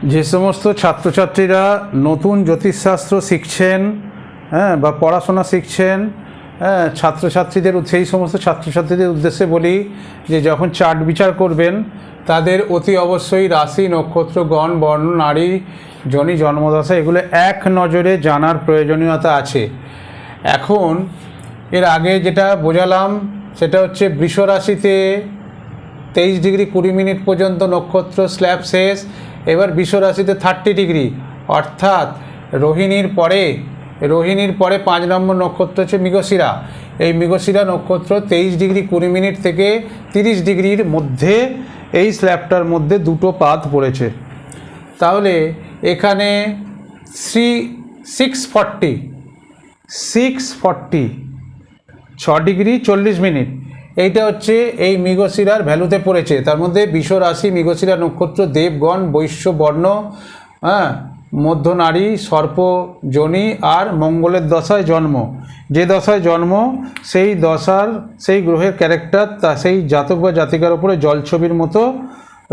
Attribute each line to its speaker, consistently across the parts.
Speaker 1: যে সমস্ত ছাত্রছাত্রীরা নতুন জ্যোতিষশাস্ত্র শিখছেন, হ্যাঁ, বা পড়াশোনা শিখছেন, হ্যাঁ, সেই সমস্ত ছাত্রছাত্রীদের উদ্দেশ্যে বলি যে যখন চার্ট বিচার করবেন তাদের অতি অবশ্যই রাশি, নক্ষত্র, গণ, বর্ণ, নারী, যোনি, জন্মদশা এগুলো এক নজরে জানার প্রয়োজনীয়তা আছে। এখন এর আগে যেটা বোঝালাম সেটা হচ্ছে বৃষ রাশিতে 23 ডিগ্রি 20 মিনিট পর্যন্ত নক্ষত্র স্ল্যাব শেষ। এবার বৃষ রাশিতে 30 ডিগ্রি, অর্থাৎ রোহিণীর পরে 5 নম্বর নক্ষত্র হচ্ছে মৃগশিরা। এই মৃগশিরা নক্ষত্র 23 ডিগ্রি 20 মিনিট থেকে 30 ডিগ্রির মধ্যে এই স্ল্যাবটার মধ্যে দুটো পাত পড়েছে। তাহলে এখানে 640 6 ডিগ্রি 40 মিনিট এইটা হচ্ছে এই মৃগশিরার ভ্যালুতে পড়েছে। তার মধ্যে বৃষ রাশি, মৃগশিরা নক্ষত্র, দেবগণ, বৈশ্য বর্ণ, হ্যাঁ, মধ্য নারী, সর্প যোনি আর মঙ্গলের দশায় জন্ম। যে দশায় জন্ম সেই দশার সেই গ্রহের ক্যারেক্টার সেই জাতক বা জাতিকার উপরে জলছবির মতো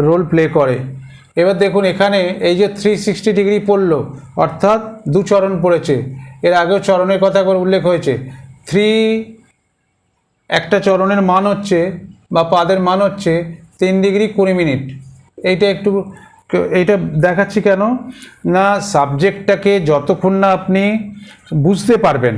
Speaker 1: রোল প্লে করে। এবার দেখুন এখানে এই যে 360 ডিগ্রি পড়লো, অর্থাৎ দু চরণ পড়েছে। এর আগেও চরণের কথা করে উল্লেখ হয়েছে। একটা চরণের মান হচ্ছে বা পাদের মান হচ্ছে 3 ডিগ্রি 20 মিনিট। এইটা দেখাচ্ছি কেন না, সাবজেক্টটাকে যতক্ষণ না আপনি বুঝতে পারবেন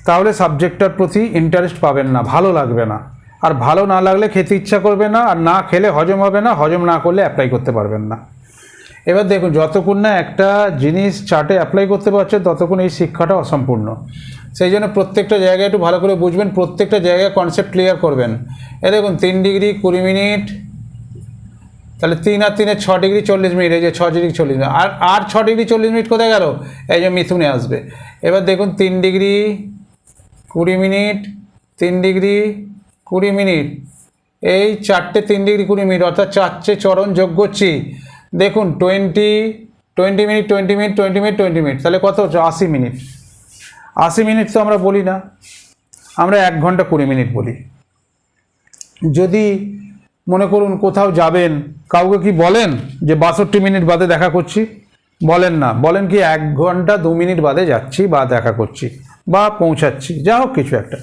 Speaker 1: তাহলে সাবজেক্টটার প্রতি ইন্টারেস্ট পাবেন না, ভালো লাগবে না। আর ভালো না লাগলে খেতে ইচ্ছা করবে না, আর না খেলে হজম হবে না, হজম না করলে অ্যাপ্লাই করতে পারবেন না। এবার দেখুন যতক্ষণ না একটা জিনিস চার্টে অ্যাপ্লাই করতে পারছে ততক্ষণ এই শিক্ষাটা অসম্পূর্ণ। সেই জন্য প্রত্যেকটা জায়গায় একটু ভালো করে বুঝবেন, প্রত্যেকটা জায়গায় কনসেপ্ট ক্লিয়ার করবেন। এ দেখুন 3 ডিগ্রি 20 মিনিট, তাহলে 3 আর 3 6 ডিগ্রি 40 মিনিট, এই যে 6 ডিগ্রি 40 মিনিট, আর 6 ডিগ্রি 40 মিনিট কোথায় গেল? এই যে মিথুনে আসবে। এবার দেখুন 3 ডিগ্রি 20 মিনিট, 3 ডিগ্রি 20 মিনিট, এই চারটে 3 ডিগ্রি 20 মিনিট, অর্থাৎ চারটে চরণ যোগ করছি। দেখুন 20 মিনিট 20 মিনিট 20 মিনিট 20 মিনিট, তাহলে কত হচ্ছে? 80 মিনিট। 80 মিনিট তো আমরা বলি না, আমরা 1 ঘন্টা 20 মিনিট বলি। যদি মনে করুন কোথাও যাবেন, কাউকে কি বলেন যে 62 মিনিট বাদে দেখা করছি? বলেন না, বলেন কি 1 ঘন্টা 2 মিনিট বাদে যাচ্ছি বা দেখা করছি বা পৌঁছাচ্ছি, যা হোক কিছু একটা।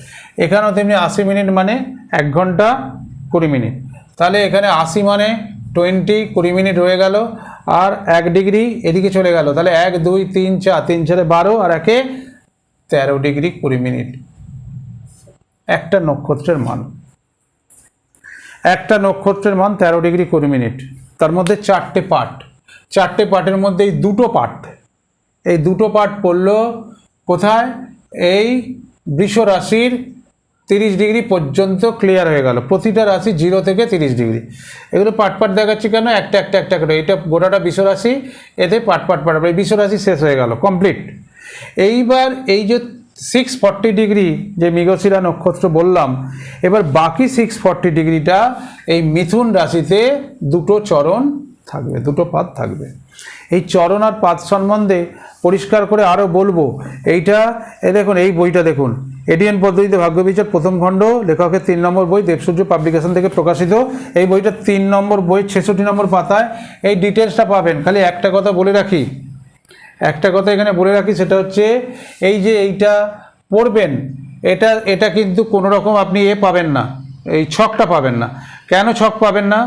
Speaker 1: এখানেও তেমনি 80 মিনিট মানে 1 ঘন্টা 20 মিনিট। তাহলে এখানে 80 মানে 20 মিনিট হয়ে গেল, আর 1 ডিগ্রি এদিকে চলে গেল, তাহলে 1 2 3 4, 3 4 12 আর 1 13 ডিগ্রি 20 মিনিট। একটা নক্ষত্রের মান 13 ডিগ্রি 20 মিনিট। তার মধ্যে 4টে পার্ট, 4টে পার্টের মধ্যে এই দুটো পার্ট পড়লো কোথায়? এই বৃষ রাশির 30 ডিগ্রি পর্যন্ত ক্লিয়ার হয়ে গেল। প্রতিটা রাশি 0 থেকে 30 ডিগ্রি। এগুলো পার্ট দেখাচ্ছি কেন? একটা করে। এটা গোটাটা বৃষ রাশি, এতে পার্ট এই বৃষ রাশি শেষ হয়ে গেল, কমপ্লিট। এইবার এই যে 640 ডিগ্রি যে মৃগশিরা নক্ষত্র বললাম, এবার বাকি 640 ডিগ্রিটা এই মিথুন রাশিতে দুটো চরণ থাকবে, দুটো পাদ থাকবে। এই চরণ আর পাদ সম্বন্ধে পরিষ্কার করে আরও বলবো। এইটা দেখুন, এই বইটা দেখুন, এডিএন পদ্ধতিতে ভাগ্যবিচার প্রথম খণ্ড, লেখকের 3 নম্বর বই, দেবসূর্য পাবলিকেশন থেকে প্রকাশিত। এই বইটা 3 নম্বর বই, 66 নম্বর পাতায় এই ডিটেলসটা পাবেন। খালি একটা কথা এখানে বলে রাখি, সেটা হচ্ছে এই যে এইটা পড়বেন, এটা কিন্তু কোনো রকম আপনি পাবেন না, এই ছকটা পাবেন না। কেন ছক পাবেন না?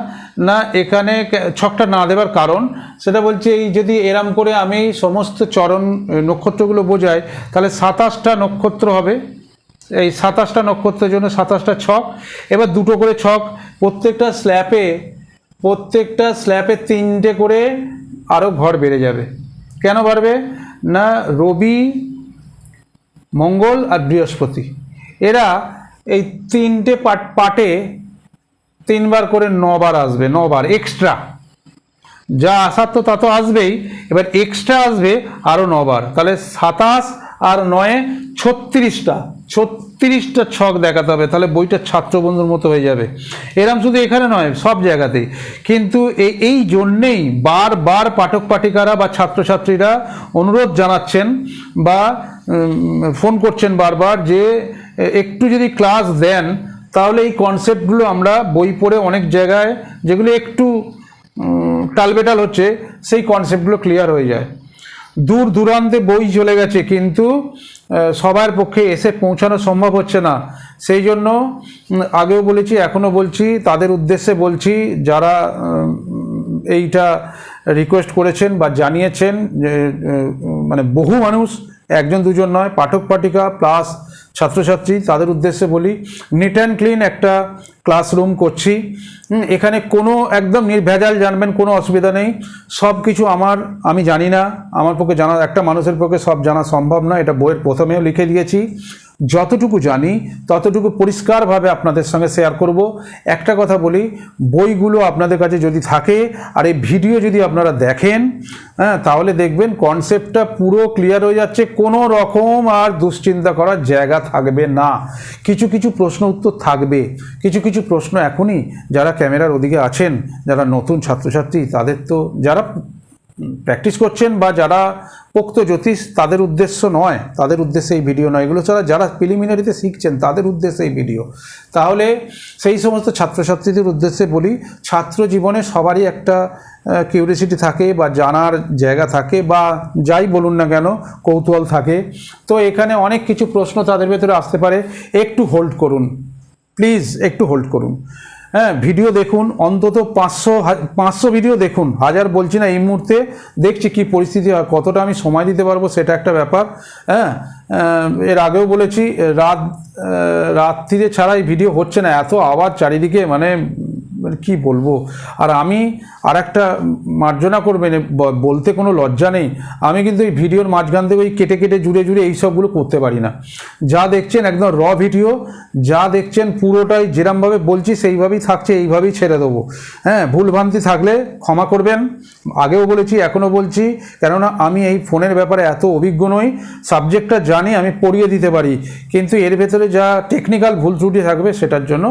Speaker 1: না, এখানে ছকটা না দেওয়ার কারণ সেটা বলছে, এই যদি এরম করে আমি সমস্ত চরণ নক্ষত্রগুলো বোঝাই তাহলে 27টা নক্ষত্র হবে। এই 27টা নক্ষত্রের জন্য 27টা ছক। এবার দুটো করে ছক, প্রত্যেকটা স্ল্যাপে 3টে করে আরও ঘর বেড়ে যাবে। কেন বাড়বে? না, রবি, মঙ্গল আর বৃহস্পতি এরা এই 3টে পার্টে 3 বার করে 9 বার আসবে, 9 বার এক্সট্রা। যা আসার তো তা তো আসবেই, এবার এক্সট্রা আসবে আরও 9 বার। তাহলে 27 আর 9 36টা ছক দেখাতে হবে। তাহলে বইটা ছাত্রবন্ধুর মতো হয়ে যাবে। এরম শুধু এখানে নয়, সব জায়গাতেই। কিন্তু এই জন্যেই বারবার পাঠক পাঠিকারা বা ছাত্রছাত্রীরা অনুরোধ জানাচ্ছেন বা ফোন করছেন বারবার যে একটু যদি ক্লাস দেন তাহলে এই কনসেপ্টগুলো আমরা বই পড়ে অনেক জায়গায় যেগুলো একটু টালবেটাল হচ্ছে, সেই কনসেপ্টগুলো ক্লিয়ার হয়ে যায়। দূর দূরান্তে বই চলে গেছে, কিন্তু সবার পক্ষে এসে পৌঁছানো সম্ভব হচ্ছে না। সেই জন্য আগেও বলেছি, এখনও বলছি, তাদের উদ্দেশ্যে বলছি যারা এইটা রিকোয়েস্ট করেছেন বা জানিয়েছেন, মানে বহু মানুষ, একজন দুজন নয়, পাঠক পাঠিকা প্লাস ছাত্রছাত্রী, তাদের উদ্দেশ্যে বলি, নিট অ্যান্ড ক্লিন একটা ক্লাসরুম করছি। এখানে কোনো একদম নির্ভেজাল জানবেন, কোনো অসুবিধা নেই। সব কিছু আমি জানি না, আমার পক্ষে জানা, একটা মানুষের পক্ষে সব জানা সম্ভব না, এটা বইয়ের প্রথমেও লিখে দিয়েছি। যতটুকু জানি ততটুকু পরিষ্কারভাবে আপনাদের সঙ্গে শেয়ার করব। একটা কথা বলি, বইগুলো আপনাদের কাছে যদি থাকে আর এই ভিডিও যদি আপনারা দেখেন, তাহলে দেখবেন কনসেপ্টটা পুরো ক্লিয়ার হয়ে যাচ্ছে, কোনো রকম আর দুশ্চিন্তা করার জায়গা থাকবে না। কিছু কিছু প্রশ্ন উত্তর থাকবে, কিছু কিছু প্রশ্ন এখনই যারা ক্যামেরার ওদিকে আছেন, যারা নতুন ছাত্রছাত্রী, তাদের তো, যারা প্র্যাকটিস করছেন বা যারা পোক্ত জ্যোতিষ, তাদের উদ্দেশ্য নয়, তাদের উদ্দেশ্যে এই ভিডিও নয়, এগুলো ছাড়া যারা প্রিলিমিনারিতে শিখছেন তাদের উদ্দেশ্যে এই ভিডিও। তাহলে সেই সমস্ত ছাত্রছাত্রীদের উদ্দেশ্যে বলি, ছাত্র জীবনে সবারই একটা কিউরিয়াসিটি থাকে বা জানার জায়গা থাকে, বা যাই বলুন না কেন, কৌতূহল থাকে। তো এখানে অনেক কিছু প্রশ্ন তাদের ভেতরে আসতে পারে। একটু হোল্ড করুন প্লিজ, একটু হোল্ড করুন। হ্যাঁ, ভিডিও দেখুন, অন্তত 500 ভিডিও দেখুন, 1000 বলছি না, এই মুহূর্তে দেখছি কি পরিস্থিতি হয়, কতটা আমি সময় দিতে পারবো সেটা একটা ব্যাপার। হ্যাঁ, এর আগেও বলেছি, রাত্রিরে ছাড়া এই ভিডিও হচ্ছে না, এত আওয়াজ চারিদিকে, মানে কি বলবো। আর আমি আর একটা মার্জনা করবেন, বলতে কোনো লজ্জা নেই, আমি কিন্তু এই ভিডিওর মাঝখান থেকে ওই কেটে কেটে জুড়ে জুড়ে এই সবগুলো করতে পারি না। যা দেখছেন একদম র ভিডিও, যা দেখছেন পুরোটাই যেরমভাবে বলছি সেইভাবেই থাকছে, এইভাবেই ছেড়ে দেবো। হ্যাঁ, ভুলভ্রান্তি থাকলে ক্ষমা করবেন, আগেও বলেছি এখনও বলছি, কেননা আমি এই ফোনের ব্যাপারে এত অভিজ্ঞ নই। সাবজেক্টটা জানি, আমি পড়িয়ে দিতে পারি, কিন্তু এর ভেতরে যা টেকনিক্যাল ভুল ত্রুটি থাকবে সেটার জন্য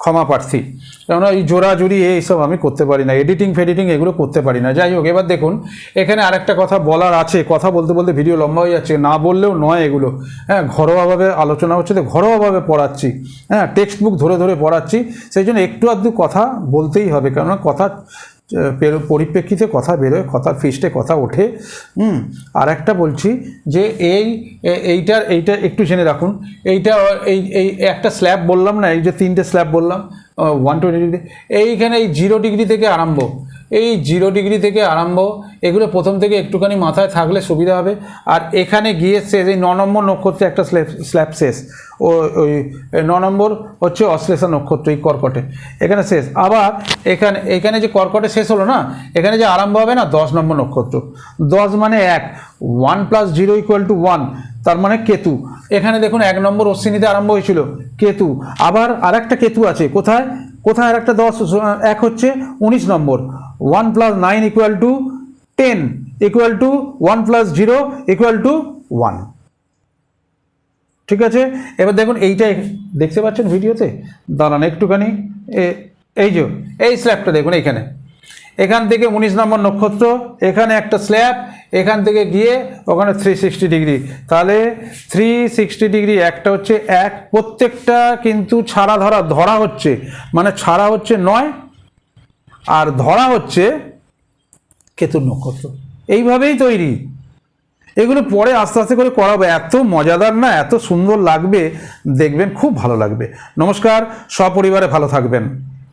Speaker 1: ক্ষমা প্রার্থী। কেননা এই জোড়াজুড়ি এইসব আমি করতে পারি না, এডিটিং ফেডিটিং এগুলো করতে পারি না। যাই হোক, এবার দেখুন, এখানে আরেকটা কথা বলার আছে, কথা বলতে বলতে ভিডিও লম্বা হয়ে যাচ্ছে, না বললেও নয় এগুলো। হ্যাঁ, ঘরোয়াভাবে আলোচনা হচ্ছে, তো ঘরোয়াভাবে পড়াচ্ছি, হ্যাঁ, টেক্সট বুক ধরে ধরে পড়াচ্ছি, সেই জন্য একটু আধটু কথা বলতেই হবে, কেননা কথা পরিপ্রেক্ষিতে কথা বেরোয়, কথার ফিস্টে কথা ওঠে। আর একটা বলছি যে এইটা একটু জেনে রাখুন, এইটা এই একটা স্ল্যাব বললাম না, এই যে 3টে স্ল্যাব বললাম 120 ডিগ্রি, এইখানে এই 0 ডিগ্রি থেকে আরম্ভ, এই 0 ডিগ্রি থেকে আরম্ভ, এগুলো প্রথম থেকে একটুখানি মাথায় থাকলে সুবিধা হবে। আর এখানে গিয়ে শেষ, এই 9 নম্বর নক্ষত্রে একটা স্ল্যাব শেষ, ওই 9 নম্বর হচ্ছে অশ্লেষা নক্ষত্র, এই কর্কটে, এখানে শেষ। আবার এখানে যে কর্কটে শেষ হলো না, এখানে যে আরম্ভ হবে না 10 নম্বর নক্ষত্র, 10 মানে 1, 1 + 0 = 1, তার মানে কেতু। এখানে দেখুন 1 নম্বর অশ্বিনীতে আরম্ভ হয়েছিল, কেতু। আবার আরেকটা কেতু আছে, কোথায় কোথায় আরেকটা 10, 1 হচ্ছে 19 নম্বর, 1 + 9 = 10, = 1 + 0 = 1। ঠিক আছে, এবার দেখুন এইটাই দেখতে পাচ্ছেন ভিডিওতে, দাঁড়ান একটুখানি, এই যে এই স্ল্যাবটা দেখুন, এখান থেকে 19 নম্বর নক্ষত্র, এখানে একটা স্ল্যাব, এখান থেকে গিয়ে ওখানে 360 ডিগ্রি, তাহলে 360 ডিগ্রি, একটা হচ্ছে 1, প্রত্যেকটা কিন্তু ছাড়া ধরা হচ্ছে, মানে ছাড়া হচ্ছে 9 আর ধরা হচ্ছে কেতুর নক্ষত্র, এইভাবেই তৈরি। এগুলো পরে আস্তে আস্তে করে করাবো, এত মজাদার না, এত সুন্দর লাগবে, দেখবেন খুব ভালো লাগবে। নমস্কার, সপরিবারে ভালো থাকবেন।